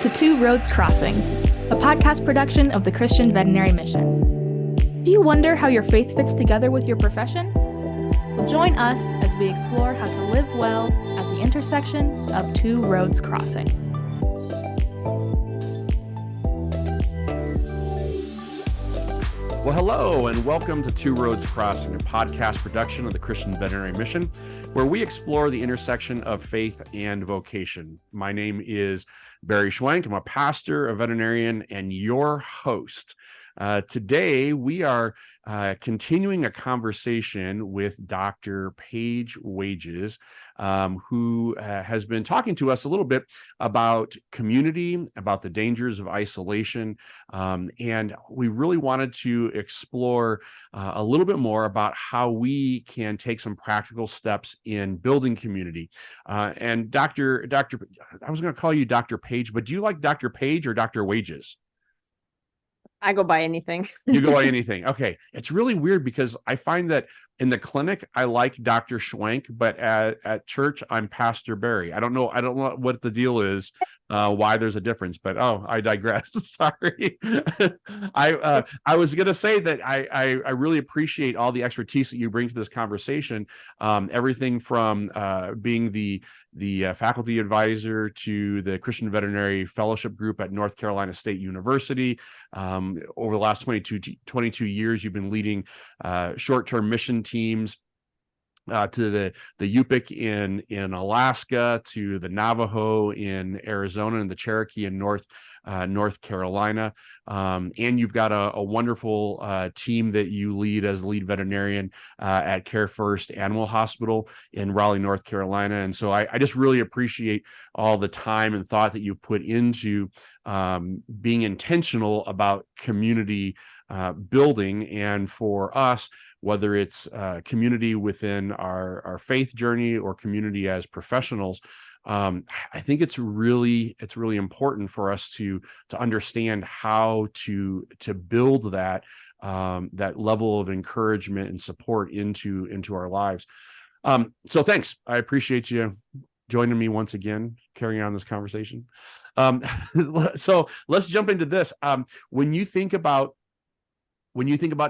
to Two Roads Crossing, a podcast production of the Christian Veterinary Mission. Do you wonder how your faith fits together with your profession? Well, join us as we explore how to live well at the intersection of two roads crossing. Well, hello, and welcome to Two Roads Crossing, a podcast production of the Christian Veterinary Mission, where we explore the intersection of faith and vocation. My name is Barry Schwenk. I'm a pastor, a veterinarian, and your host. Today, we are continuing a conversation with Dr. Paige Wages, who has been talking to us a little bit about community, about the dangers of isolation, and we really wanted to explore a little bit more about how we can take some practical steps in building community. And Dr. I was going to call you Dr. Paige, but do you like Dr. Paige or Dr. Wages? I go by anything. You go by anything. Okay. It's really weird because I find that in the clinic, I like Dr. Schwenk, but at church, I'm Pastor Barry. I don't know what the deal is, why there's a difference, but I digress. Sorry. I was going to say that I really appreciate all the expertise that you bring to this conversation. Everything from being the faculty advisor to the Christian Veterinary Fellowship Group at North Carolina State University. Over the last 22 years, you've been leading short-term mission teams to the Yupik in Alaska, to the Navajo in Arizona, and the Cherokee in North Carolina. And you've got a wonderful team that you lead as lead veterinarian at Care First Animal Hospital in Raleigh, North Carolina. And so I just really appreciate all the time and thought that you've put into being intentional about community building. And for us, whether it's community within our faith journey or community as professionals, I think it's really important for us to understand how to build that level of encouragement and support into our lives. So thanks. I appreciate you joining me once again, carrying on this conversation. So let's jump into this. When you think about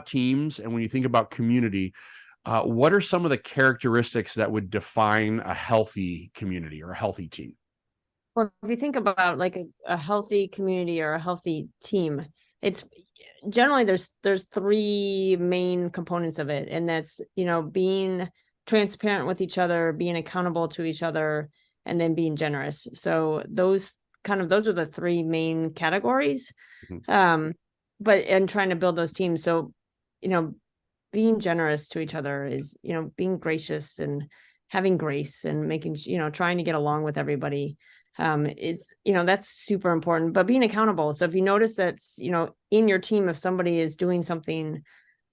teams and when you think about community, what are some of the characteristics that would define a healthy community or a healthy team? Well, if you think about like a healthy community or a healthy team, it's generally there's three main components of it. And that's, being transparent with each other, being accountable to each other, and then being generous. So those are the three main categories. Mm-hmm. And trying to build those teams. So, being generous to each other is, being gracious and having grace and making, trying to get along with everybody is, that's super important. But being accountable. So if you notice that's, in your team, if somebody is doing something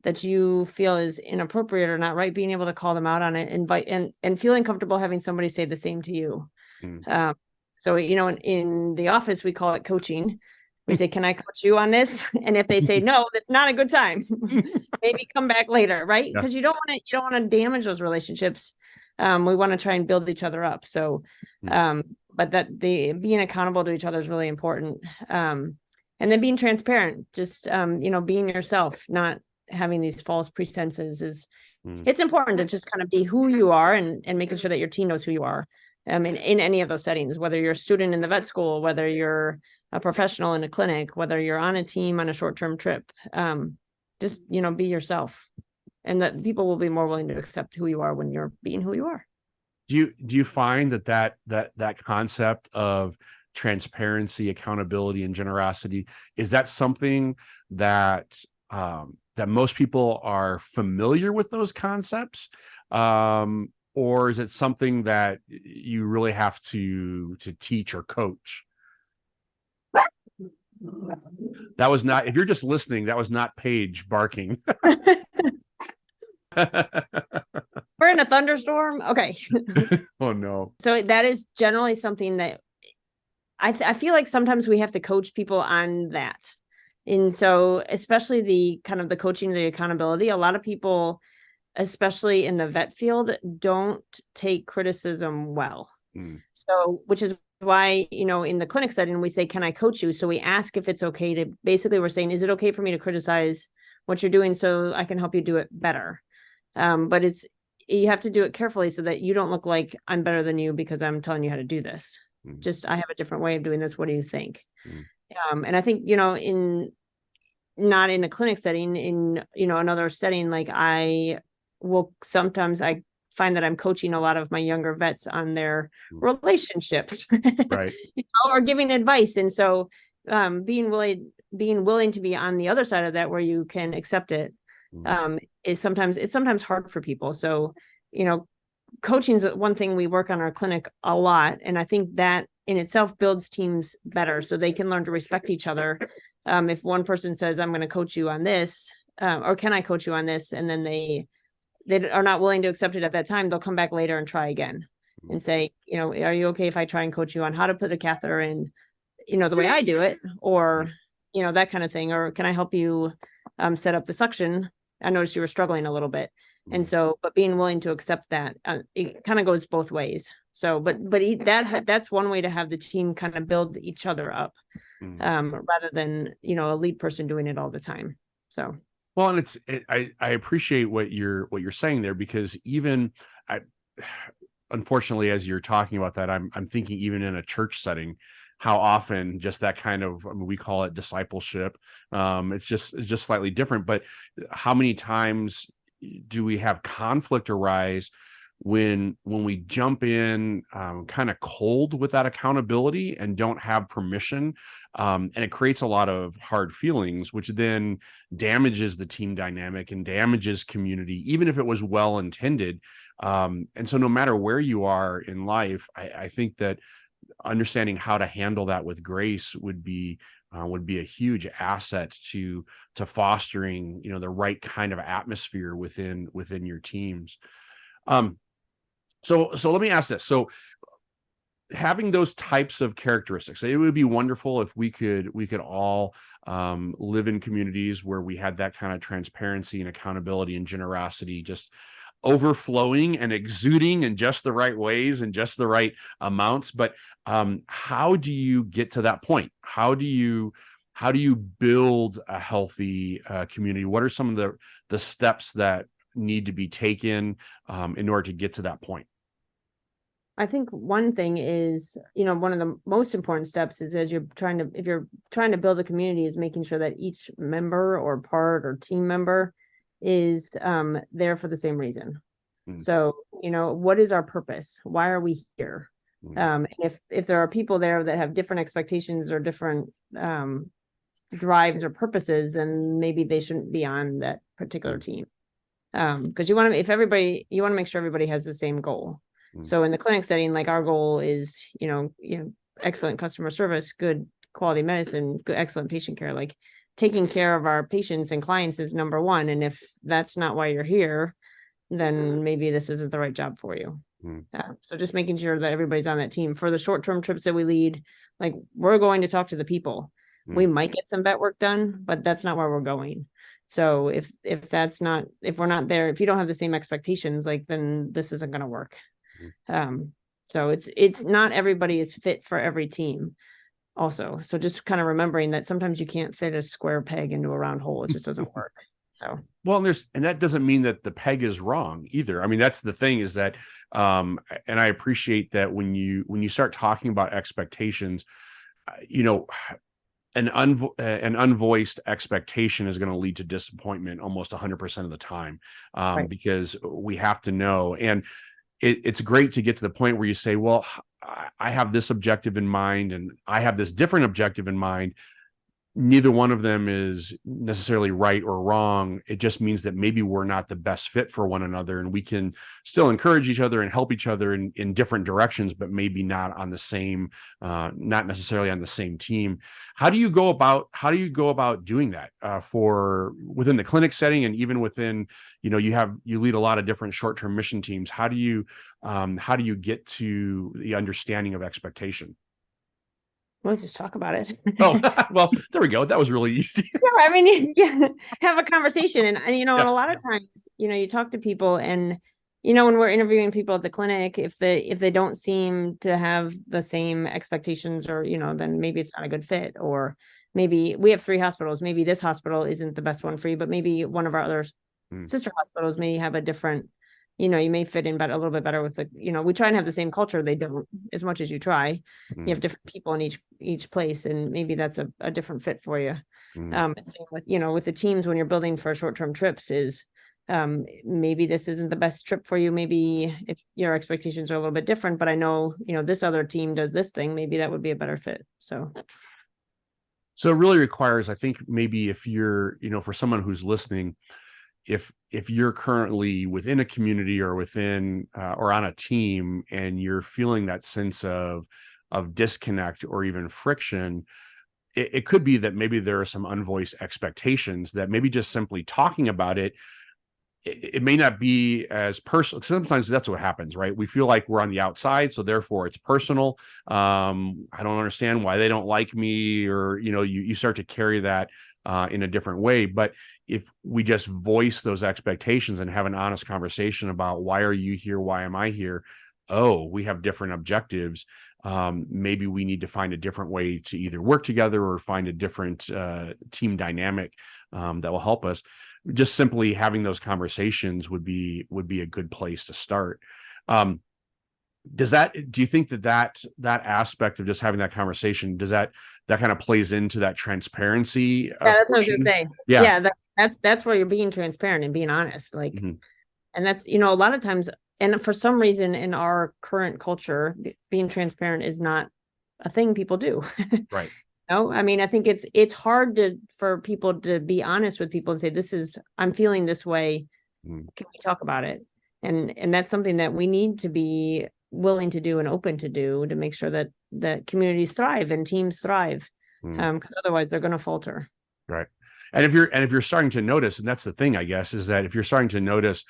that you feel is inappropriate or not right, being able to call them out on it, invite and feeling comfortable having somebody say the same to you. Mm. So, in the office, we call it coaching. We say, can I coach you on this? And if they say, no, that's not a good time. Maybe come back later, right? Because you don't want to damage those relationships. We want to try and build each other up. So, but that being accountable to each other is really important. And then being transparent, just, being yourself, not having these false pretenses it's important to just kind of be who you are and making sure that your team knows who you are. In any of those settings, whether you're a student in the vet school, whether you're a professional in a clinic, whether you're on a team on a short-term trip, just, be yourself, and that people will be more willing to accept who you are when you're being who you are. Do you find that concept of transparency, accountability, and generosity, is that something that most people are familiar with those concepts? Or is it something that you really have to teach or coach? That was not, if you're just listening, that was not Paige barking. We're in a thunderstorm. Okay. Oh no. So that is generally something that I feel like sometimes we have to coach people on that. And so especially the kind of the coaching, the accountability, a lot of people, especially in the vet field, don't take criticism well. So, which is why, in the clinic setting, we say, can I coach you? So we ask if it's okay to, basically we're saying, is it okay for me to criticize what you're doing so I can help you do it better? But you have to do it carefully so that you don't look like I'm better than you because I'm telling you how to do this. Just, I have a different way of doing this. What do you think? And I think, not in a clinic setting, in, another setting, like sometimes I find that I'm coaching a lot of my younger vets on their relationships, right? Or giving advice. And so being willing to be on the other side of that, where you can accept it, it's sometimes hard for people. So, coaching is one thing we work on our clinic a lot. And I think that in itself builds teams better so they can learn to respect each other. If one person says, I'm going to coach you on this, or can I coach you on this? And then they are not willing to accept it at that time, they'll come back later and try again and say, are you okay if I try and coach you on how to put a catheter in, the way I do it, or, that kind of thing, or can I help you set up the suction? I noticed you were struggling a little bit. And so, but being willing to accept that, it kind of goes both ways. So, but that's one way to have the team kind of build each other up, rather than, a lead person doing it all the time. So. Well, and I appreciate what you're saying there, because unfortunately, as you're talking about that, I'm thinking even in a church setting, how often just that kind of, we call it discipleship. It's just slightly different, but how many times do we have conflict arise when we jump in kind of cold with that accountability and don't have permission, and it creates a lot of hard feelings, which then damages the team dynamic and damages community, even if it was well intended. And so no matter where you are in life, I think that understanding how to handle that with grace would be a huge asset to fostering, the right kind of atmosphere within your teams. So let me ask this. So having those types of characteristics, it would be wonderful if we could all live in communities where we had that kind of transparency and accountability and generosity just overflowing and exuding in just the right ways and just the right amounts. But how do you get to that point? How do you build a healthy community? What are some of the steps that need to be taken in order to get to that point? I think one thing is, one of the most important steps is, if you're trying to build a community, is making sure that each member or part or team member is there for the same reason. So, what is our purpose? Why are we here? If there are people there that have different expectations or different drives or purposes, then maybe they shouldn't be on that particular team. Because you want to make sure everybody has the same goal. So in the clinic setting, like, our goal is, excellent customer service, good quality medicine, good, excellent patient care. Like, taking care of our patients and clients is number one. And if that's not why you're here, then maybe this isn't the right job for you. So just making sure that everybody's on that team. For the short-term trips that we lead, like, we're going to talk to the people. We might get some vet work done, but that's not where we're going. So if we're not there, if you don't have the same expectations, like, then this isn't going to work. So it's not everybody is fit for every team also. So just kind of remembering that sometimes you can't fit a square peg into a round hole. It just doesn't work. So, well, and that doesn't mean that the peg is wrong either. I mean, that's the thing, is that, and I appreciate that when you start talking about expectations, an unvoiced expectation is going to lead to disappointment almost 100% of the time, right? Because we have to know. And it's great to get to the point where you say, well, I have this objective in mind and I have this different objective in mind. Neither one of them is necessarily right or wrong. It just means that maybe we're not the best fit for one another, and we can still encourage each other and help each other in different directions, but maybe not on the same, not necessarily on the same team. How do you go about doing that for within the clinic setting, and even within, you lead a lot of different short-term mission teams. How do you get to the understanding of expectation? We'll just talk about it. Oh, well, there we go. That was really easy. Yeah, I mean, have a conversation. And a lot of times, you talk to people and when we're interviewing people at the clinic, if they don't seem to have the same expectations, or then maybe it's not a good fit. Or maybe we have 3 hospitals, maybe this hospital isn't the best one for you, but maybe one of our other sister hospitals may have a different, you may fit in a little bit better with we try and have the same culture. They don't, as much as you try. You have different people in each place, and maybe that's a different fit for you. Same with with the teams, when you're building for short-term trips, is maybe this isn't the best trip for you. Maybe if your expectations are a little bit different, but I know this other team does this thing, maybe that would be a better fit. So it really requires, I think, maybe if you're, for someone who's listening, if you're currently within a community or within or on a team, and you're feeling that sense of disconnect or even friction, it could be that maybe there are some unvoiced expectations that maybe just simply talking about it may not be as personal. Sometimes that's what happens, right? We feel like we're on the outside, so therefore it's personal. I don't understand why they don't like me, or you start to carry that in a different way. But if we just voice those expectations and have an honest conversation about, why are you here? Why am I here? Oh, we have different objectives. Maybe we need to find a different way to either work together or find a different team dynamic that will help us. Just simply having those conversations would be a good place to start. Do you think that aspect of just having that conversation, does that kind of plays into that transparency? Yeah, that's what I was gonna say. Yeah. That's where you're being transparent and being honest. Like, and that's, a lot of times, and for some reason in our current culture, being transparent is not a thing people do. Right. I mean, I think it's hard for people to be honest with people and say, I'm feeling this way. Can we talk about it? And that's something that we need to be willing to do and open to do, to make sure that communities thrive and teams thrive. Because otherwise they're going to falter. Right. And if you're starting to notice, and that's the thing, I guess, is that if you're starting to notice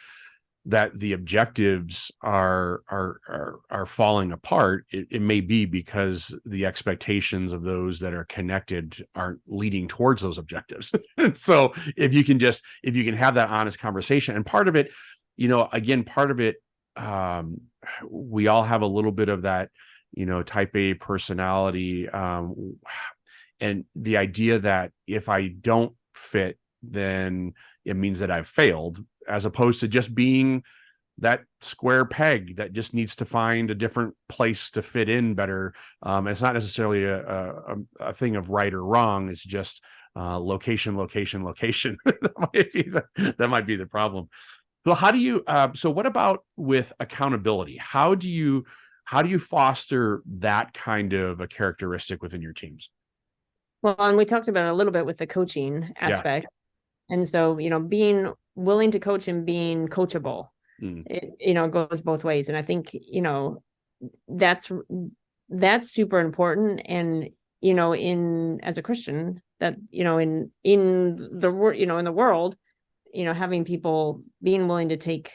that the objectives are falling apart, it may be because the expectations of those that are connected aren't leading towards those objectives. So if you can have that honest conversation, and part of it, again, we all have a little bit of that, type A personality, and the idea that if I don't fit, then it means that I've failed, as opposed to just being that square peg that just needs to find a different place to fit in better. It's not necessarily a thing of right or wrong. It's just location. That might be the problem. Well, how do you? So, what about with accountability? How do you foster that kind of a characteristic within your teams? Well, and we talked about it a little bit with the coaching aspect. And so, being willing to coach and being coachable, it goes both ways. And I think, that's super important. And, as a Christian, that, in the world, having people being willing to take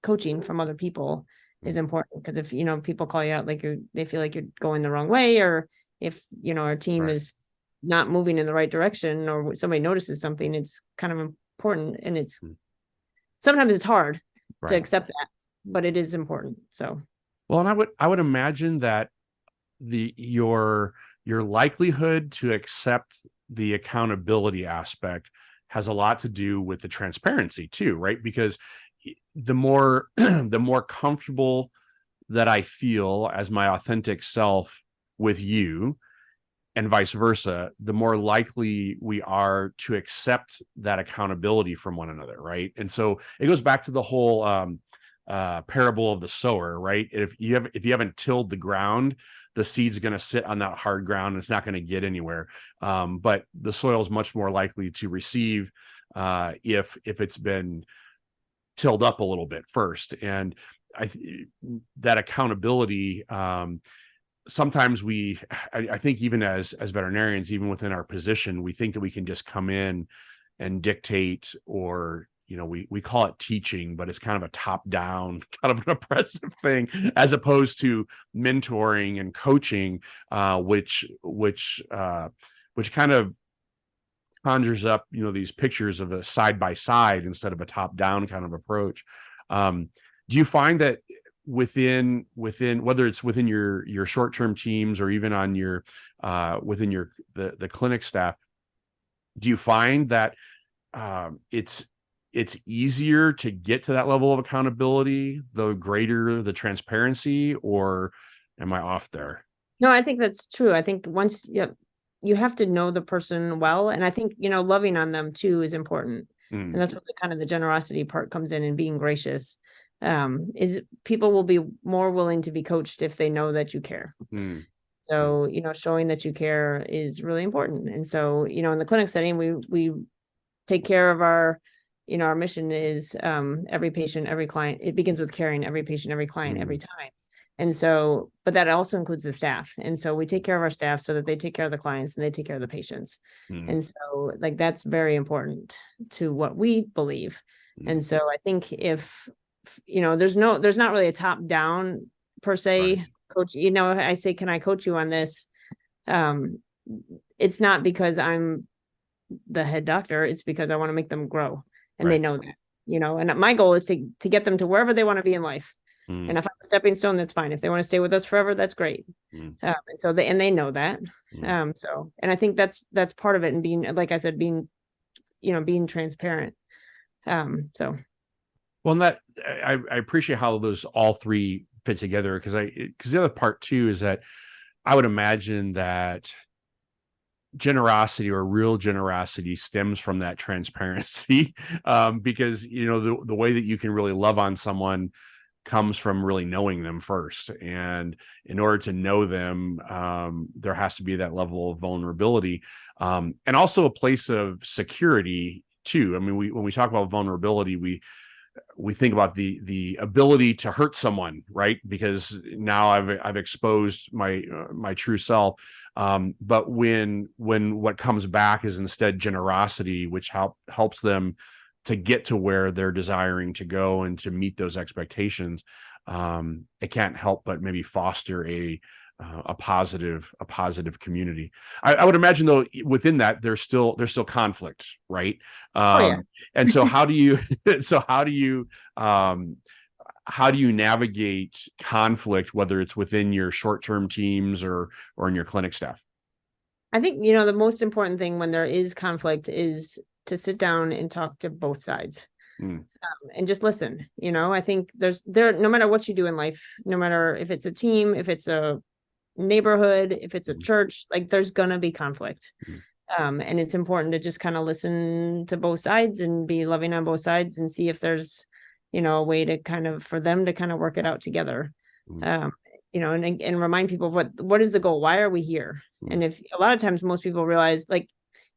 coaching from other people is important. Because if, people call you out, like they feel like you're going the wrong way, or if, our team is not moving in the right direction, or somebody notices something, it's kind of important. And it's sometimes it's hard to accept that, but it is important. So, well, and I would imagine that your likelihood to accept the accountability aspect has a lot to do with the transparency too, right? Because the more comfortable that I feel as my authentic self with you, and vice versa, the more likely we are to accept that accountability from one another, right? And so it goes back to the whole parable of the sower, right? If you haven't tilled the ground, the seed's going to sit on that hard ground and it's not going to get anywhere. But the soil is much more likely to receive if it's been tilled up a little bit first. And that accountability, sometimes I think even as veterinarians, even within our position, we think that we can just come in and dictate, or we call it teaching, but it's kind of a top down, kind of an oppressive thing, as opposed to mentoring and coaching, which kind of conjures up these pictures of a side by side instead of a top down kind of approach. Do you find that within whether it's within your short-term teams or even on your within your the clinic staff, do you find that it's easier to get to that level of accountability the greater the transparency, or am I off there? No, I think that's true. I think once you have to know the person well, and I think loving on them too is important, and that's what the kind of the generosity part comes in, and being gracious. Is people will be more willing to be coached if they know that you care. So showing that you care is really important. And so in the clinic setting, we take care of our mission is every patient, every client. It begins with caring every patient, every client, every time. And so, but that also includes the staff. And so we take care of our staff so that they take care of the clients and they take care of the patients. And so like, that's very important to what we believe. And so I think if, there's not really a top down per se coach, I say, can I coach you on this? It's not because I'm the head doctor. It's because I want to make them grow, and they know that, and my goal is to get them to wherever they want to be in life. And if I'm a stepping stone, that's fine. If they want to stay with us forever, that's great. And so they know that. So, and I think that's part of it. And being, like I said, being transparent. So. Well, and that I appreciate how those all three fit together, because the other part too is that I would imagine that generosity, or real generosity, stems from that transparency, because the way that you can really love on someone comes from really knowing them first. And in order to know them, there has to be that level of vulnerability, and also a place of security too. I mean, when we talk about vulnerability, we think about the ability to hurt someone, right? Because now I've exposed my true self. But when what comes back is instead generosity, which helps them to get to where they're desiring to go and to meet those expectations, it can't help but maybe foster a positive community. I would imagine though, within that there's still conflict, right? And so how do you navigate conflict, whether it's within your short-term teams or in your clinic staff? I think the most important thing when there is conflict is to sit down and talk to both sides. And just listen. I think no matter what you do in life, no matter if it's a team, if it's a neighborhood, if it's a church, like there's gonna be conflict. And it's important to just kind of listen to both sides and be loving on both sides and see if there's a way to for them to kind of work it out together. And remind people of what is the goal, why are we here? And if a lot of times most people realize, like,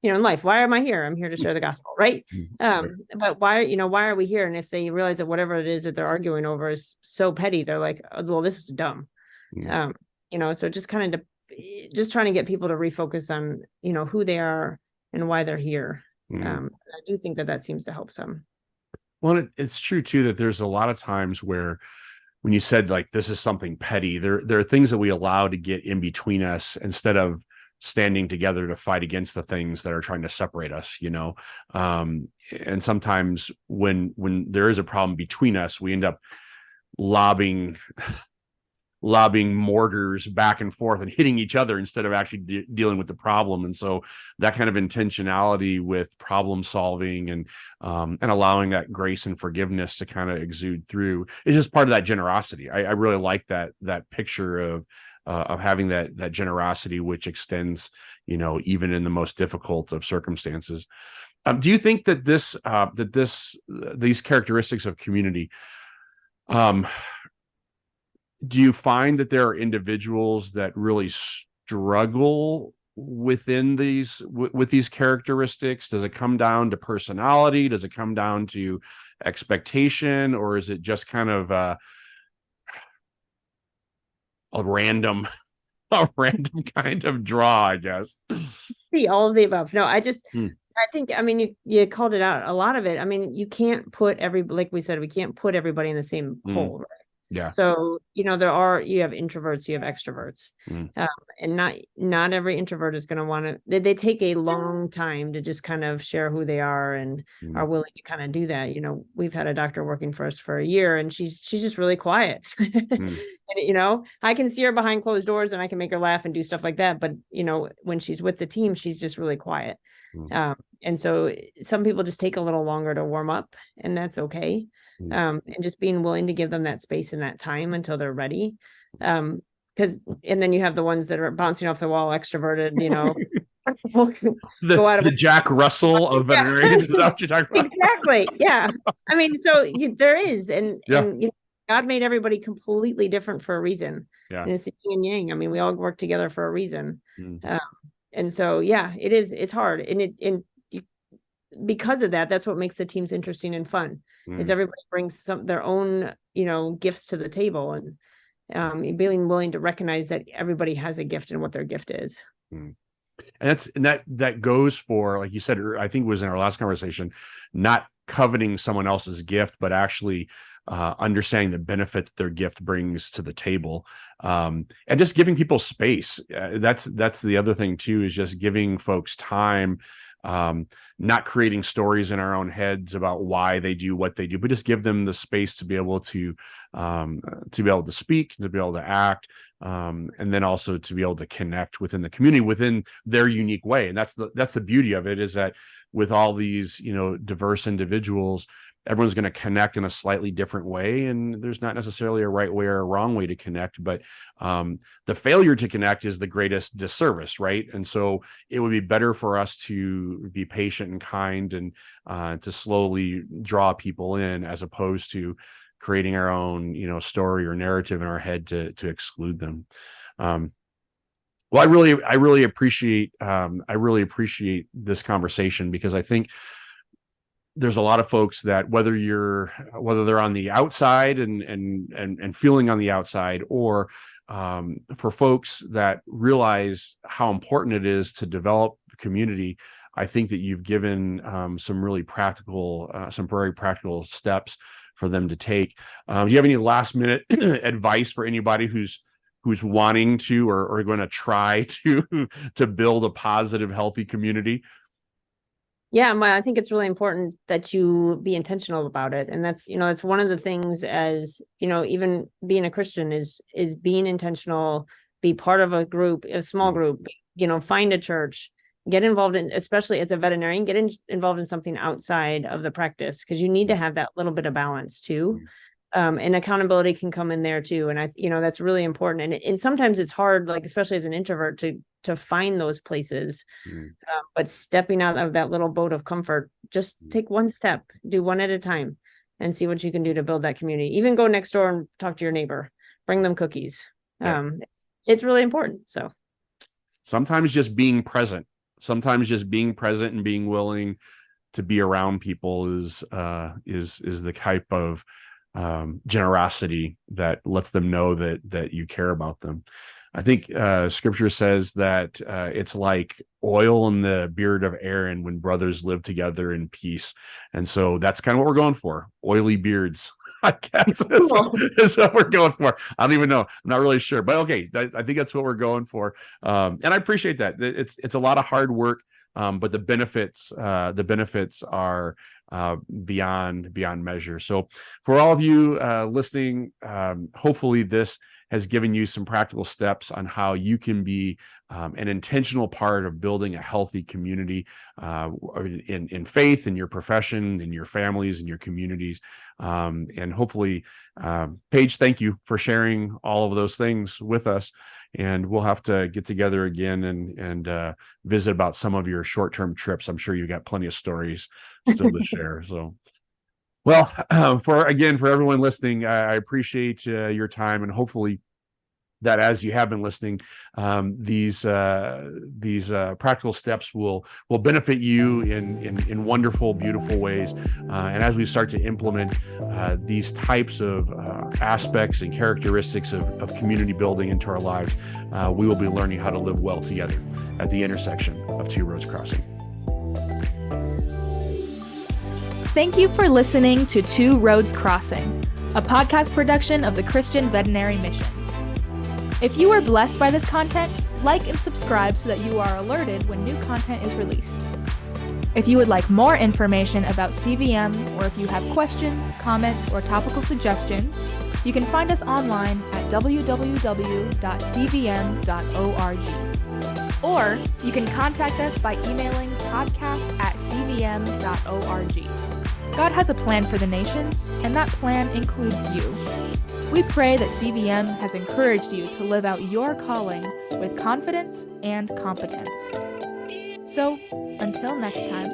in life, why am I here? I'm here to share the gospel, right? But why are we here? And if they realize that whatever it is that they're arguing over is so petty, they're like, oh, well, this was dumb. So just kind of just trying to get people to refocus on, who they are and why they're here. I do think that seems to help some. Well, it's true too, that there's a lot of times where, when you said like, this is something petty, there are things that we allow to get in between us instead of standing together to fight against the things that are trying to separate us, and sometimes when there is a problem between us, we end up lobbing mortars back and forth and hitting each other instead of actually dealing with the problem. And so that kind of intentionality with problem solving and allowing that grace and forgiveness to kind of exude through is just part of that generosity. I really like that picture of having that generosity, which extends, even in the most difficult of circumstances. Do you think that these characteristics of community, do you find that there are individuals that really struggle within with these characteristics? Does it come down to personality? Does it come down to expectation? Or is it just kind of a random kind of draw, I guess? See, all of the above. No, I think, I mean, you called it out. A lot of it, I mean, you can't put like we said, we can't put everybody in the same hole, right? Yeah. So, you have introverts, you have extroverts. And not every introvert is going to want to, they take a long time to just kind of share who they are and are willing to kind of do that. We've had a doctor working for us for a year, and she's just really quiet. And, I can see her behind closed doors and I can make her laugh and do stuff like that. But, when she's with the team, she's just really quiet. And so some people just take a little longer to warm up, and that's okay. And just being willing to give them that space and that time until they're ready. And then you have the ones that are bouncing off the wall, extroverted, go out of the Jack Russell of veterinarians. Is that what you're talking about? Exactly. Yeah. I mean, so there is, and God made everybody completely different for a reason. Yeah. And it's yin and yang. I mean, we all work together for a reason. And so, it's hard. And because of that, that's what makes the teams interesting and fun, is everybody brings their own, gifts to the table, and being willing to recognize that everybody has a gift and what their gift is. And that goes for, like you said, I think it was in our last conversation, not coveting someone else's gift, but actually understanding the benefit that their gift brings to the table, and just giving people space. That's the other thing too, is just giving folks time. Not creating stories in our own heads about why they do what they do, but just give them the space to be able to speak, to be able to act, and then also to be able to connect within the community within their unique way. And that's the beauty of it, is that with all these, diverse individuals, everyone's going to connect in a slightly different way, and there's not necessarily a right way or a wrong way to connect, but the failure to connect is the greatest disservice, right? And so it would be better for us to be patient and kind, and to slowly draw people in, as opposed to creating our own, story or narrative in our head to exclude them. Well, I really appreciate this conversation, because I think there's a lot of folks that, whether they're on the outside and feeling on the outside, or for folks that realize how important it is to develop community, I think that you've given some very practical steps for them to take. Do you have any last minute advice for anybody who's wanting to or going to try to build a positive, healthy community? Yeah, I think it's really important that you be intentional about it. And that's, it's one of the things, as, even being a Christian is being intentional, be part of a group, a small group, find a church, get involved in, especially as a veterinarian, involved in something outside of the practice, because you need to have that little bit of balance too. And accountability can come in there too. And that's really important. And sometimes it's hard, like, especially as an introvert, to find those places. But stepping out of that little boat of comfort, just take one step, do one at a time, and see what you can do to build that community. Even go next door and talk to your neighbor, bring them cookies. It's really important. So sometimes just being present and being willing to be around people is the type of generosity that lets them know that you care about them. I think scripture says that it's like oil in the beard of Aaron when brothers live together in peace. And so that's kind of what we're going for. Oily beards, I guess, is what we're going for. I don't even know. I'm not really sure, but okay. I think that's what we're going for. And I appreciate that. It's a lot of hard work, but the benefits are beyond measure. So for all of you listening, hopefully this has given you some practical steps on how you can be an intentional part of building a healthy community in faith, in your profession, in your families, in your communities. And hopefully, Paige, thank you for sharing all of those things with us. And we'll have to get together again and visit about some of your short-term trips. I'm sure you've got plenty of stories still to share. So, well, for everyone listening, I appreciate your time, and hopefully that as you have been listening, these practical steps will benefit you in wonderful, beautiful ways. And as we start to implement these types of aspects and characteristics of community building into our lives, we will be learning how to live well together at the intersection of two roads crossing. Thank you for listening to Two Roads Crossing. a podcast production of the Christian Veterinary Mission. If you were blessed by this content, like and subscribe so that you are alerted when new content is released. If you would like more information about CVM, or if you have questions, comments, or topical suggestions, you can find us online at www.cvm.org. Or you can contact us by emailing podcast@cvm.org. God has a plan for the nations, and that plan includes you. We pray that CVM has encouraged you to live out your calling with confidence and competence. So, until next time,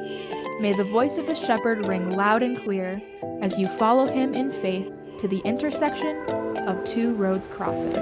may the voice of the shepherd ring loud and clear as you follow him in faith to the intersection of two roads crossing.